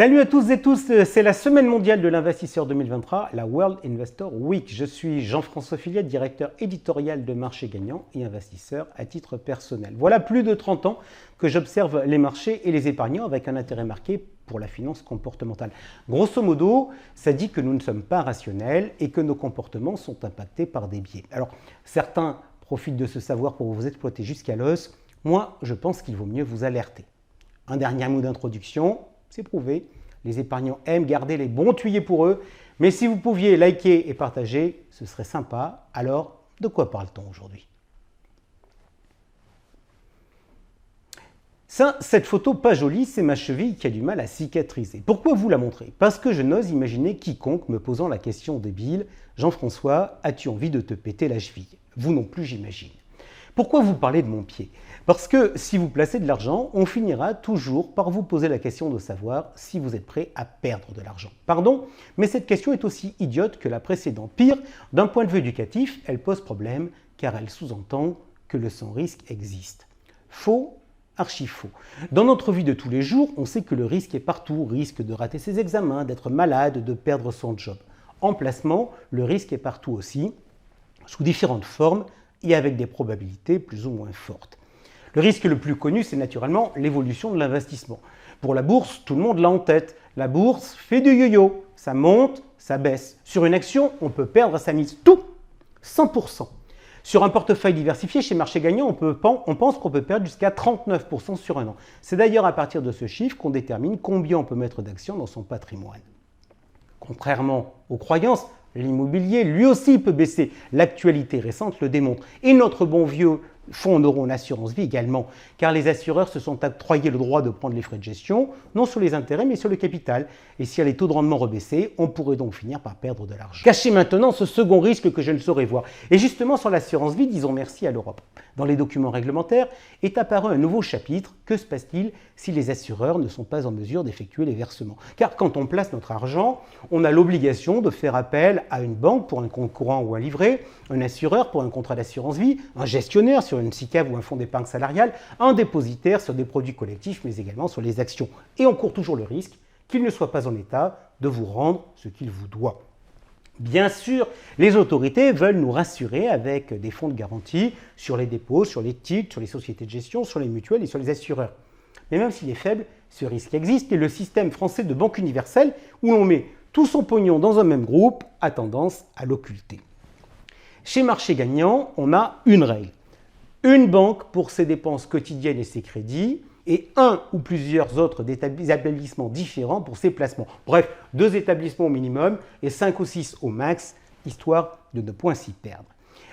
Salut à tous et tous, c'est la semaine mondiale de l'investisseur 2023, la World Investor Week. Je suis Jean-François Filliette, directeur éditorial de Marché Gagnant et investisseur à titre personnel. Voilà plus de 30 ans que j'observe les marchés et les épargnants avec un intérêt marqué pour la finance comportementale. Grosso modo, ça dit que nous ne sommes pas rationnels et que nos comportements sont impactés par des biais. Alors, certains profitent de ce savoir pour vous exploiter jusqu'à l'os. Moi, je pense qu'il vaut mieux vous alerter. Un dernier mot d'introduction. C'est prouvé, les épargnants aiment garder les bons tuyaux pour eux, mais si vous pouviez liker et partager, ce serait sympa. Alors, de quoi parle-t-on aujourd'hui? Cette photo pas jolie, c'est ma cheville qui a du mal à cicatriser. Pourquoi vous la montrer? Parce que je n'ose imaginer quiconque me posant la question débile « Jean-François, as-tu envie de te péter la cheville ?» Vous non plus, j'imagine. Pourquoi vous parlez de mon pied? Parce que si vous placez de l'argent, on finira toujours par vous poser la question de savoir si vous êtes prêt à perdre de l'argent. Pardon, mais cette question est aussi idiote que la précédente. Pire, d'un point de vue éducatif, elle pose problème car elle sous-entend que le sans-risque existe. Faux, archi faux. Dans notre vie de tous les jours, on sait que le risque est partout. Risque de rater ses examens, d'être malade, de perdre son job. En placement, le risque est partout aussi, sous différentes formes et avec des probabilités plus ou moins fortes. Le risque le plus connu, c'est naturellement l'évolution de l'investissement. Pour la bourse, tout le monde l'a en tête. La bourse fait du yo-yo. Ça monte, ça baisse. Sur une action, on peut perdre sa mise. Tout 100%. Sur un portefeuille diversifié chez Marché Gagnant, on pense qu'on peut perdre jusqu'à 39% sur un an. C'est d'ailleurs à partir de ce chiffre qu'on détermine combien on peut mettre d'actions dans son patrimoine. Contrairement aux croyances, l'immobilier, lui aussi, peut baisser. L'actualité récente le démontre. Et notre bon vieux fonds Neuron Assurance Vie également, car les assureurs se sont octroyés le droit de prendre les frais de gestion, non sur les intérêts, mais sur le capital. Et si les taux de rendement rebaissaient, on pourrait donc finir par perdre de l'argent. Cachez maintenant ce second risque que je ne saurais voir. Et justement, sur l'assurance vie, disons merci à l'Europe. Dans les documents réglementaires est apparu un nouveau chapitre. Que se passe-t-il si les assureurs ne sont pas en mesure d'effectuer les versements? Car quand on place notre argent, on a l'obligation de faire appel à une banque pour un compte courant ou un livret, un assureur pour un contrat d'assurance vie, un gestionnaire sur une SICAV ou un fonds d'épargne salariale, un dépositaire sur des produits collectifs, mais également sur les actions. Et on court toujours le risque qu'il ne soit pas en état de vous rendre ce qu'il vous doit. Bien sûr, les autorités veulent nous rassurer avec des fonds de garantie sur les dépôts, sur les titres, sur les sociétés de gestion, sur les mutuelles et sur les assureurs. Mais même s'il est faible, ce risque existe et le système français de banque universelle, où l'on met tout son pognon dans un même groupe, a tendance à l'occulter. Chez Marché Gagnant, on a une règle. Une banque pour ses dépenses quotidiennes et ses crédits, et un ou plusieurs autres établissements différents pour ses placements. Bref, 2 établissements au minimum et 5 ou 6 au max, histoire de ne point s'y perdre.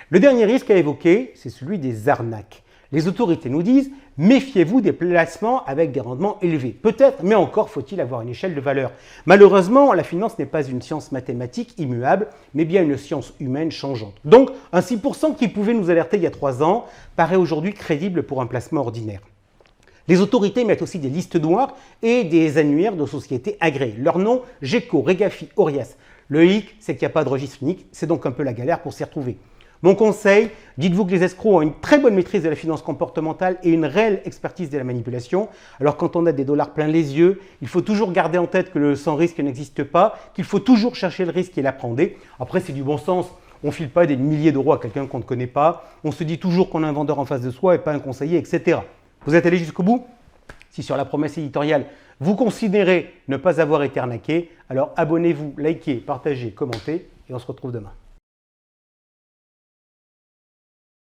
Le dernier risque à évoquer, c'est celui des arnaques. Les autorités nous disent « Méfiez-vous des placements avec des rendements élevés ». Peut-être, mais encore faut-il avoir une échelle de valeur. Malheureusement, la finance n'est pas une science mathématique immuable, mais bien une science humaine changeante. Donc, un 6% qui pouvait nous alerter il y a 3 ans paraît aujourd'hui crédible pour un placement ordinaire. Les autorités mettent aussi des listes noires et des annuaires de sociétés agréées. Leur nom, GECO, Regafi, Orias. Le hic, c'est qu'il n'y a pas de registre unique, c'est donc un peu la galère pour s'y retrouver. Mon conseil, dites-vous que les escrocs ont une très bonne maîtrise de la finance comportementale et une réelle expertise de la manipulation. Alors quand on a des dollars plein les yeux, il faut toujours garder en tête que le sans risque n'existe pas, qu'il faut toujours chercher le risque et l'appréhender. Après, c'est du bon sens. On ne file pas des milliers d'euros à quelqu'un qu'on ne connaît pas. On se dit toujours qu'on a un vendeur en face de soi et pas un conseiller, etc. Vous êtes allé jusqu'au bout? Si sur la promesse éditoriale, vous considérez ne pas avoir été arnaqué, alors abonnez-vous, likez, partagez, commentez et on se retrouve demain.